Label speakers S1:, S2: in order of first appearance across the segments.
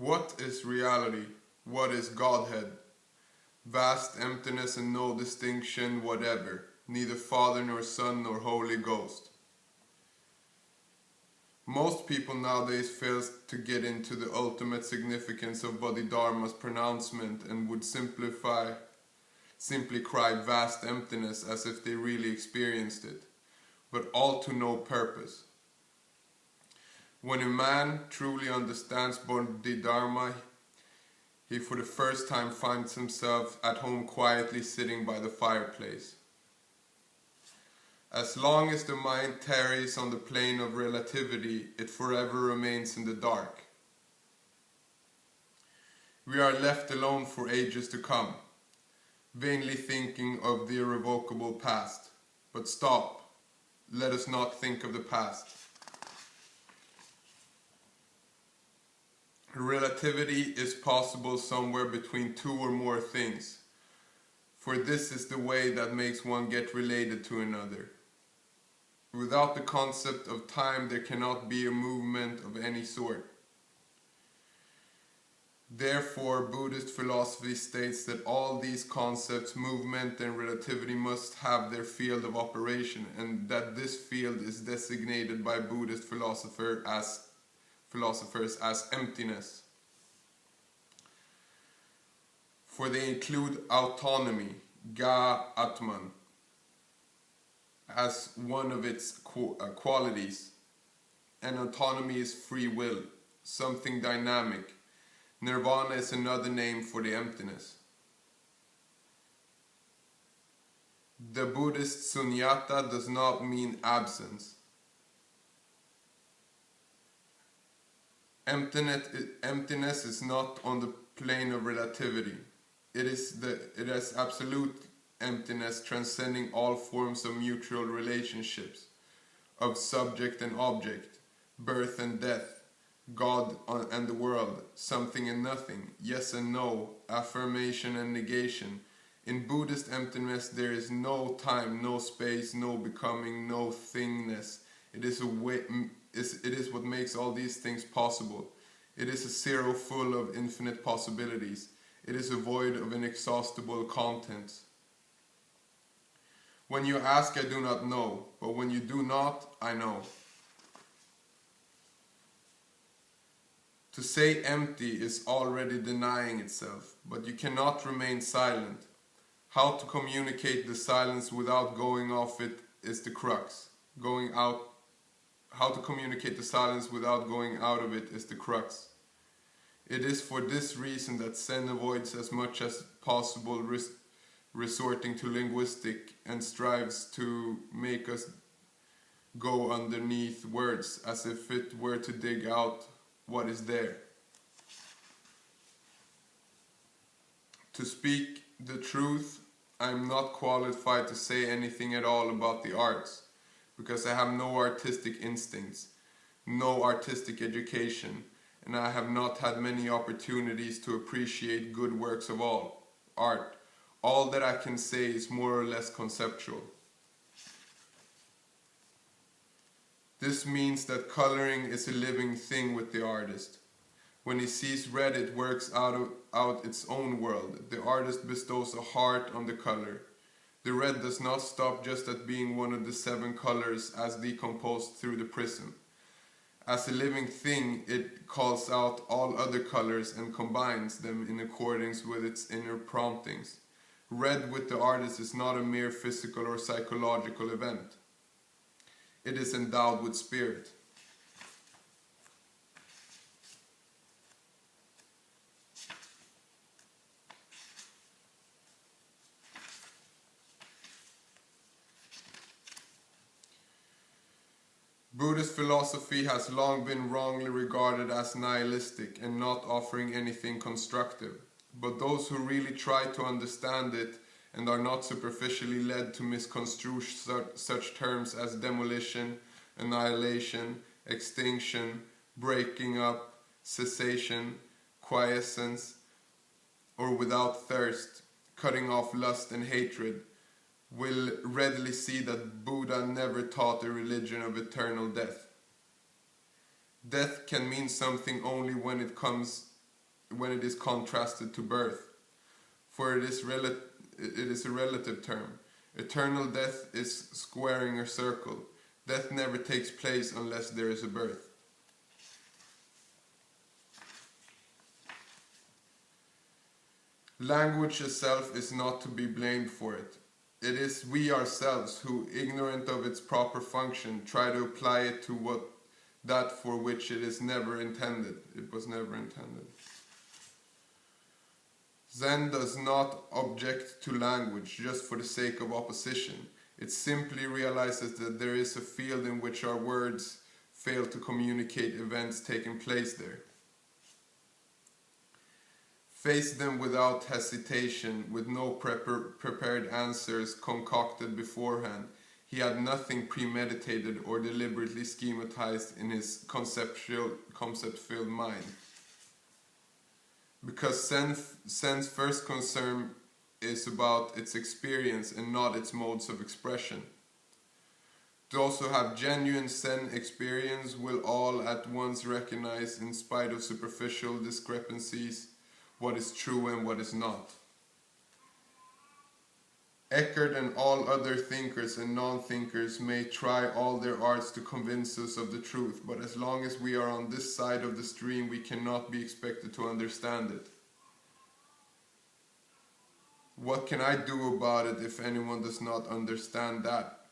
S1: What is reality? What is Godhead? Vast emptiness and no distinction whatever, neither Father nor Son nor Holy Ghost. Most people nowadays fail to get into the ultimate significance of Bodhidharma's pronouncement and would simply cry vast emptiness as if they really experienced it, but all to no purpose. When a man truly understands Bodhidharma, he for the first time finds himself at home quietly sitting by the fireplace. As long as the mind tarries on the plane of relativity, it forever remains in the dark. We are left alone for ages to come, vainly thinking of the irrevocable past. But stop, let us not think of the past. Relativity is possible somewhere between two or more things, for this is the way that makes one get related to another. Without the concept of time, there cannot be a movement of any sort. Therefore, Buddhist philosophy states that all these concepts, movement and relativity, must have their field of operation, and that this field is designated by Buddhist philosophers as emptiness. For they include autonomy, ga atman, as one of its qualities, and autonomy is free will, something dynamic. Nirvana is another name for the emptiness. The Buddhist sunyata does not mean absence. Emptiness is not on the plane of relativity. It is absolute emptiness, transcending all forms of mutual relationships, of subject and object, birth and death, God and the world, something and nothing, yes and no, affirmation and negation. In Buddhist emptiness there is no time, no space, no becoming, no thingness. It is what makes all these things possible. It is a zero full of infinite possibilities. It is a void of inexhaustible contents. When you ask, I do not know, but when you do not, I know. To say empty is already denying itself, but you cannot remain silent. How to communicate the silence without going off it is the crux. How to communicate the silence without going out of it is the crux. It is for this reason that Zen avoids as much as possible resorting to linguistic and strives to make us go underneath words as if it were to dig out what is there. To speak the truth, I am not qualified to say anything at all about the arts, because I have no artistic instincts, no artistic education, and I have not had many opportunities to appreciate good works of art. All that I can say is more or less conceptual. This means that coloring is a living thing with the artist. When he sees red, it works out its own world. The artist bestows a heart on the color. The red does not stop just at being one of the 7 colors as decomposed through the prism. As a living thing, it calls out all other colors and combines them in accordance with its inner promptings. Red with the artist is not a mere physical or psychological event. It is endowed with spirit. Buddhist philosophy has long been wrongly regarded as nihilistic and not offering anything constructive. But those who really try to understand it and are not superficially led to misconstrue such terms as demolition, annihilation, extinction, breaking up, cessation, quiescence, or without thirst, cutting off lust and hatred, will readily see that Buddha never taught a religion of eternal death. Death can mean something only when it comes when it is contrasted to birth. For it is a relative term. Eternal death is squaring a circle. Death never takes place unless there is a birth. Language itself is not to be blamed for it. It is we ourselves who, ignorant of its proper function, try to apply it to that for which it is never intended. It was never intended. Zen does not object to language just for the sake of opposition. It simply realizes that there is a field in which our words fail to communicate events taking place there. Face them without hesitation, with no prepared answers concocted beforehand. He had nothing premeditated or deliberately schematized in his concept-filled mind. Because Zen's first concern is about its experience and not its modes of expression. Those who have genuine Zen experience will all at once recognize, in spite of superficial discrepancies, what is true and what is not. Eckhart and all other thinkers and non-thinkers may try all their arts to convince us of the truth, but as long as we are on this side of the stream, we cannot be expected to understand it. What can I do about it if anyone does not understand that?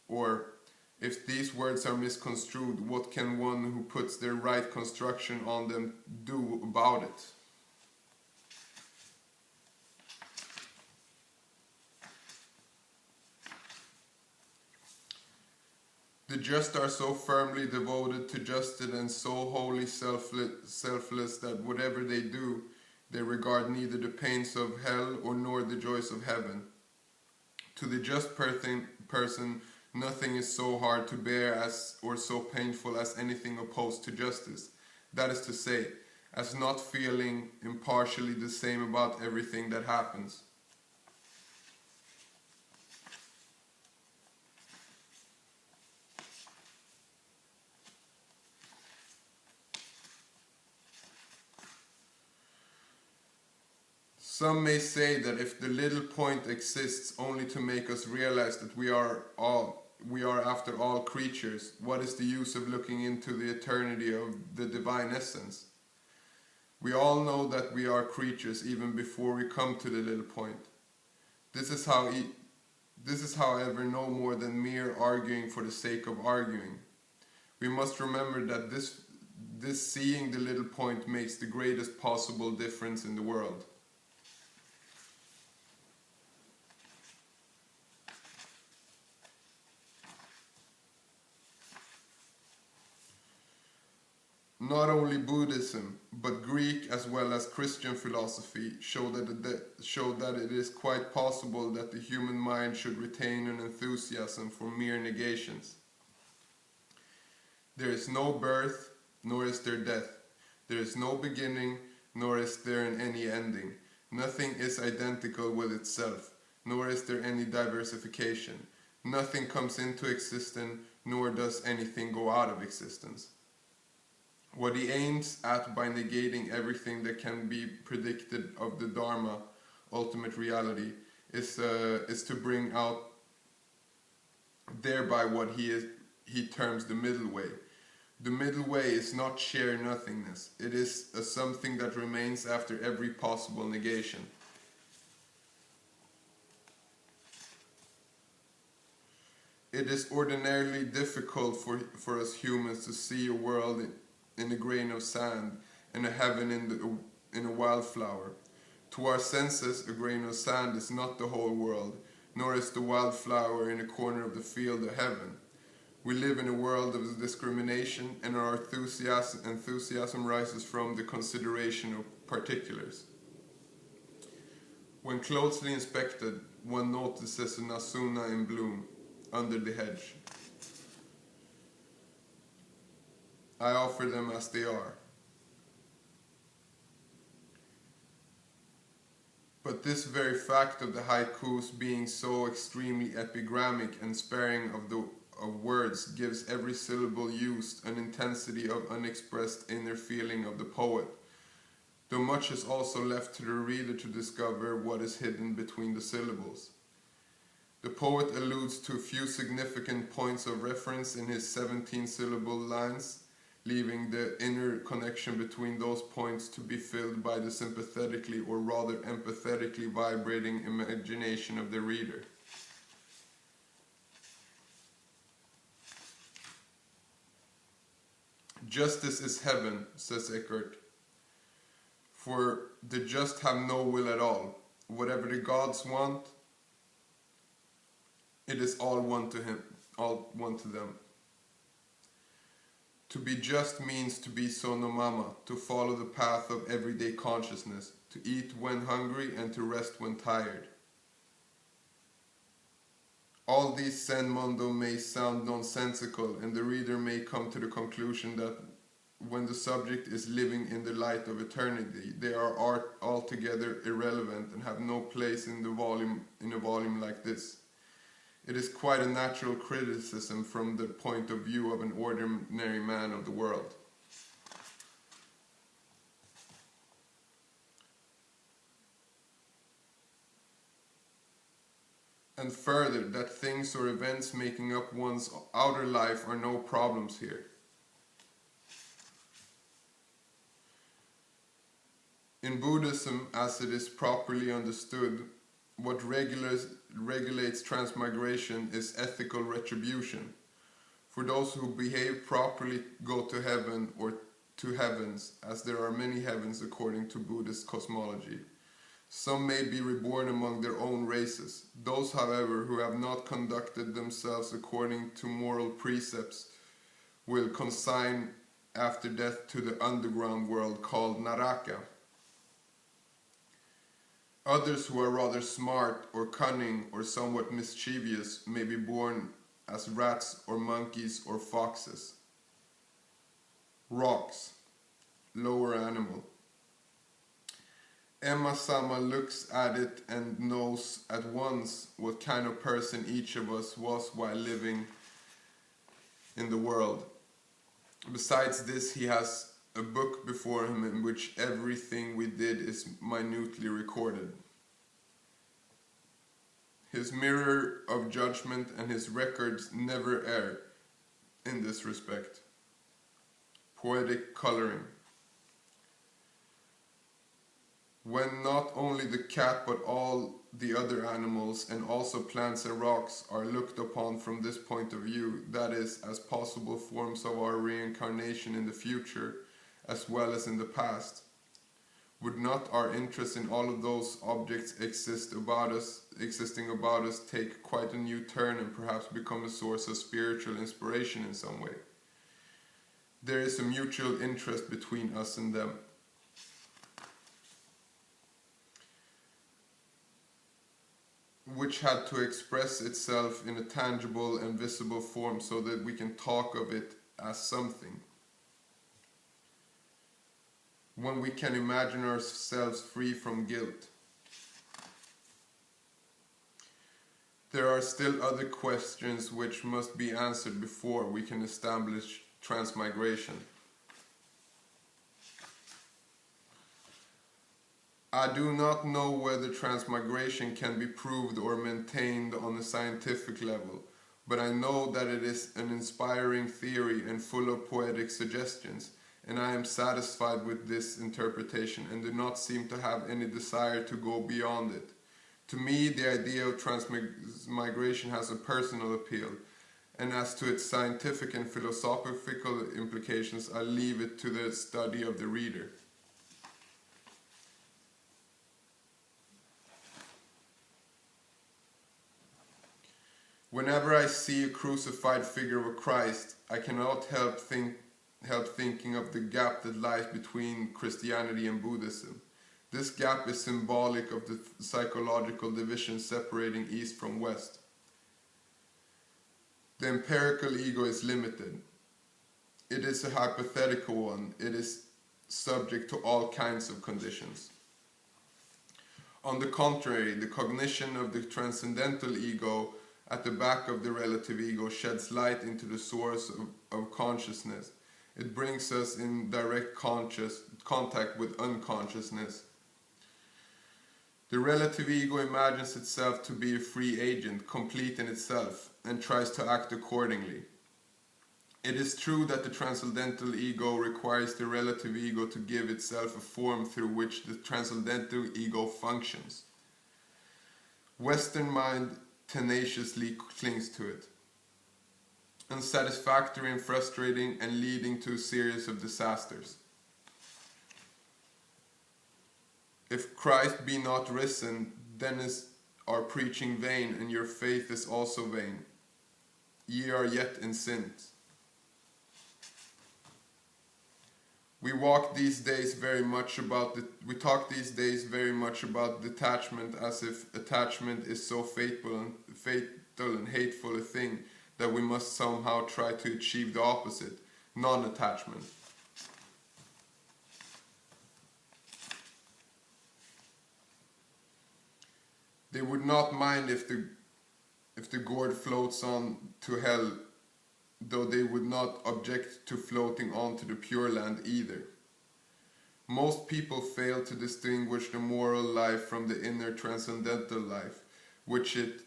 S1: Or, if these words are misconstrued, what can one who puts their right construction on them do about it? The just are so firmly devoted to justice and so wholly selfless that whatever they do, they regard neither the pains of hell nor the joys of heaven. To the just person, nothing is so hard to bear or so painful as anything opposed to justice. That is to say, as not feeling impartially the same about everything that happens. Some may say that if the little point exists only to make us realize that we are after all creatures, what is the use of looking into the eternity of the divine essence? We all know that we are creatures even before we come to the little point. This is however no more than mere arguing for the sake of arguing. We must remember that this seeing the little point makes the greatest possible difference in the world. Not only Buddhism, but Greek as well as Christian philosophy show that it is quite possible that the human mind should retain an enthusiasm for mere negations. There is no birth, nor is there death. There is no beginning, nor is there any ending. Nothing is identical with itself, nor is there any diversification. Nothing comes into existence, nor does anything go out of existence. What he aims at by negating everything that can be predicted of the Dharma, ultimate reality, is to bring out thereby what he terms the middle way. The middle way is not sheer nothingness. It is a something that remains after every possible negation. It is ordinarily difficult for us humans to see a world in a grain of sand and a heaven in a wildflower. To our senses, a grain of sand is not the whole world, nor is the wildflower in a corner of the field a heaven. We live in a world of discrimination, and our enthusiasm rises from the consideration of particulars. When closely inspected, one notices an asuna in bloom under the hedge. I offer them as they are. But this very fact of the haikus being so extremely epigrammic and sparing of words gives every syllable used an intensity of unexpressed inner feeling of the poet, though much is also left to the reader to discover what is hidden between the syllables. The poet alludes to a few significant points of reference in his 17-syllable lines, leaving the inner connection between those points to be filled by the sympathetically or rather empathetically vibrating imagination of the reader. Justice is heaven, says Eckhart, for the just have no will at all. Whatever the gods want, it is all one to him, all one to them. To be just means to be sonomama, to follow the path of everyday consciousness, to eat when hungry and to rest when tired. All these Zen mondo may sound nonsensical, and the reader may come to the conclusion that when the subject is living in the light of eternity, they are altogether irrelevant and have no place in a volume like this. It is quite a natural criticism from the point of view of an ordinary man of the world. And further, that things or events making up one's outer life are no problems here. In Buddhism, as it is properly understood, what regulates transmigration is ethical retribution. For those who behave properly go to heaven or to heavens, as there are many heavens according to Buddhist cosmology. Some may be reborn among their own races. Those, however, who have not conducted themselves according to moral precepts will consign after death to the underground world called Naraka. Others who are rather smart or cunning or somewhat mischievous may be born as rats or monkeys or foxes. Rocks, lower animal. Emma-sama looks at it and knows at once what kind of person each of us was while living in the world. Besides this, he has a book before him in which everything we did is minutely recorded. His mirror of judgment and his records never err in this respect. Poetic coloring. When not only the cat but all the other animals and also plants and rocks are looked upon from this point of view, that is, as possible forms of our reincarnation in the future as well as in the past, would not our interest in all of those objects existing about us take quite a new turn and perhaps become a source of spiritual inspiration in some way? There is a mutual interest between us and them. Which had to express itself in a tangible and visible form so that we can talk of it as something. When we can imagine ourselves free from guilt. There are still other questions which must be answered before we can establish transmigration. I do not know whether transmigration can be proved or maintained on a scientific level, but I know that it is an inspiring theory and full of poetic suggestions, and I am satisfied with this interpretation and do not seem to have any desire to go beyond it. To me, the idea of transmigration has a personal appeal, and as to its scientific and philosophical implications, I leave it to the study of the reader. Whenever I see a crucified figure of Christ, I cannot help thinking of the gap that lies between Christianity and Buddhism. This gap is symbolic of the psychological division separating East from West. The empirical ego is limited. It is a hypothetical one. It is subject to all kinds of conditions. On the contrary, the cognition of the transcendental ego at the back of the relative ego sheds light into the source of consciousness, It brings us in direct contact with unconsciousness. The relative ego imagines itself to be a free agent, complete in itself, and tries to act accordingly. It is true that the transcendental ego requires the relative ego to give itself a form through which the transcendental ego functions. Western mind tenaciously clings to it, unsatisfactory and frustrating, and leading to a series of disasters. If Christ be not risen, then is our preaching vain, and your faith is also vain. Ye are yet in sins. We talk these days very much about detachment, as if attachment is so fatal and hateful a thing that we must somehow try to achieve the opposite, non-attachment. They would not mind if the gourd floats on to hell, though they would not object to floating on to the Pure Land either. Most people fail to distinguish the moral life from the inner transcendental life, which it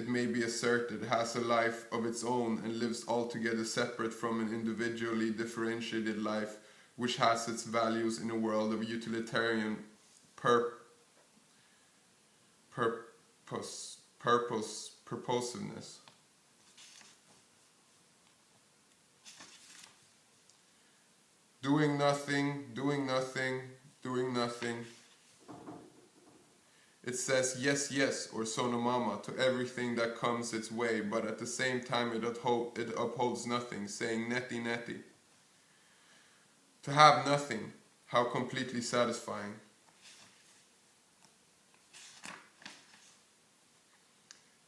S1: may be asserted has a life of its own and lives altogether separate from an individually differentiated life which has its values in a world of utilitarian purposiveness. Doing nothing. It says yes, yes, or sonomama to everything that comes its way, but at the same time it upholds nothing, saying neti neti. To have nothing, how completely satisfying.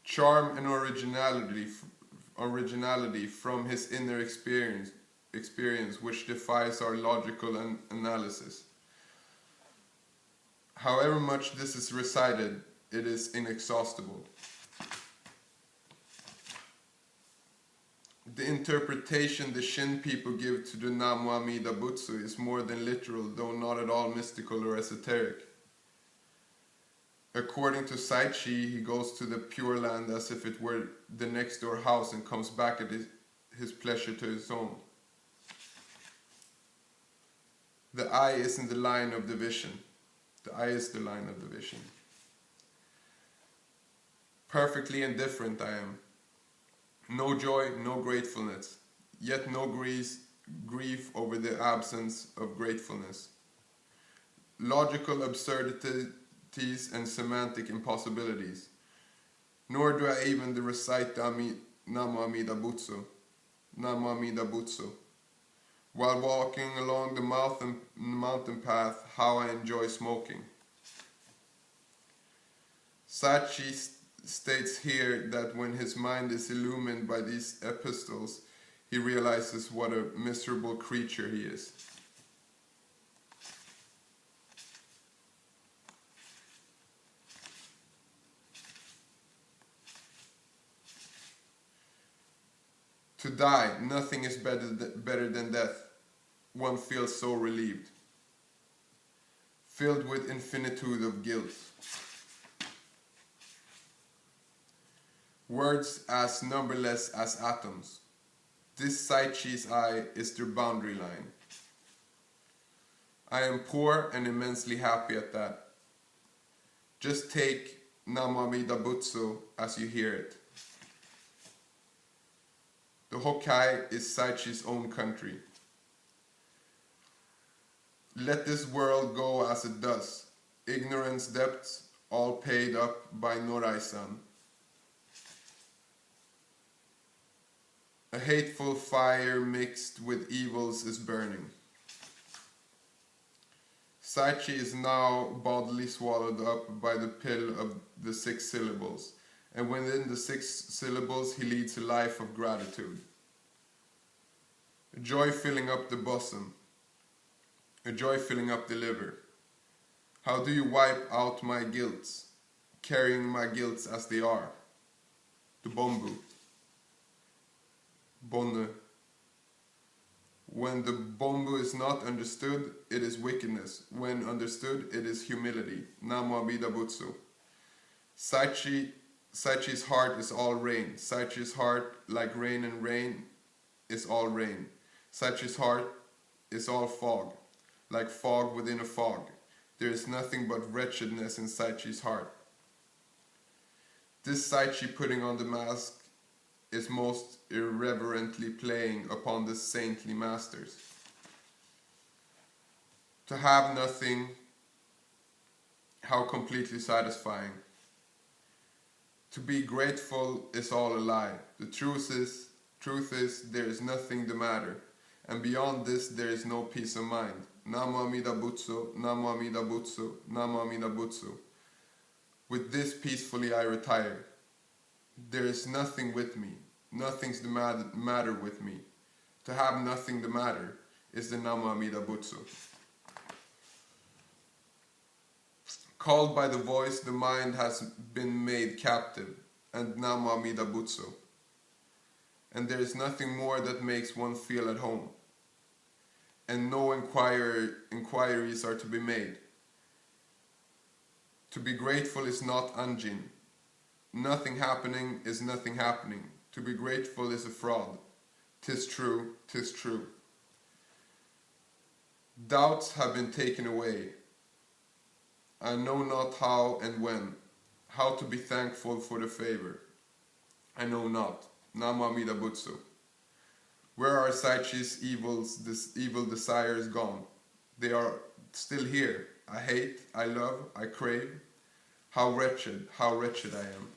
S1: Charm and originality from his inner experience which defies our logical analysis. However much this is recited, it is inexhaustible. The interpretation the Shin people give to the Namu Amida Butsu is more than literal, though not at all mystical or esoteric. According to Saichi, he goes to the Pure Land as if it were the next door house and comes back at his pleasure to his own. The eye is in the line of the vision. The eye is the line of the vision. Perfectly indifferent I am. No joy, no gratefulness, yet no grief over the absence of gratefulness. Logical absurdities and semantic impossibilities. Nor do I even recite the Namu Amida Butsu. Namu Amida Butsu. While walking along the mountain path, how I enjoy smoking. Sachi states here that when his mind is illumined by these epistles, he realizes what a miserable creature he is. To die, nothing is better than death. One feels so relieved, filled with infinitude of guilt. Words as numberless as atoms. This Saichi's eye is their boundary line. I am poor and immensely happy at that. Just take Namu Amida Butsu as you hear it. The Hokkai is Saichi's own country. Let this world go as it does. Ignorance debts, all paid up by Norai-san. A hateful fire mixed with evils is burning. Saichi is now bodily swallowed up by the pill of the 6 syllables, and within the 6 syllables he leads a life of gratitude. A joy filling up the bosom. A joy filling up the liver. How do you wipe out my guilts, carrying my guilts as they are? The bombu. Bonne. When the Bombu is not understood, it is wickedness. When understood, it is humility. Namo Amida Butsu. Saichi's heart is all rain. Saichi's heart, like rain and rain, is all rain. Saichi's heart is all fog, like fog within a fog. There is nothing but wretchedness in Saichi's heart. This Saichi putting on the mask is most irreverently playing upon the saintly masters. To have nothing, how completely satisfying. To be grateful is all a lie. The truth is there is nothing the matter, and beyond this there is no peace of mind. Namo Amida Butsu, Namo Amida Butsu, Namo Amida Butsu. With this peacefully I retire. There is nothing with me. Nothing's the matter with me. To have nothing the matter is the Namo Amida Butsu. Called by the voice, the mind has been made captive, and Namo Amida Butsu. And there is nothing more that makes one feel at home. And no inquiries are to be made. To be grateful is not anjin. Nothing happening is nothing happening. To be grateful is a fraud. 'Tis true, 'tis true. Doubts have been taken away. I know not how and when. How to be thankful for the favor. I know not. Namo Amida Butsu. Where are Saichi's evil desires gone? They are still here. I hate, I love, I crave. How wretched I am.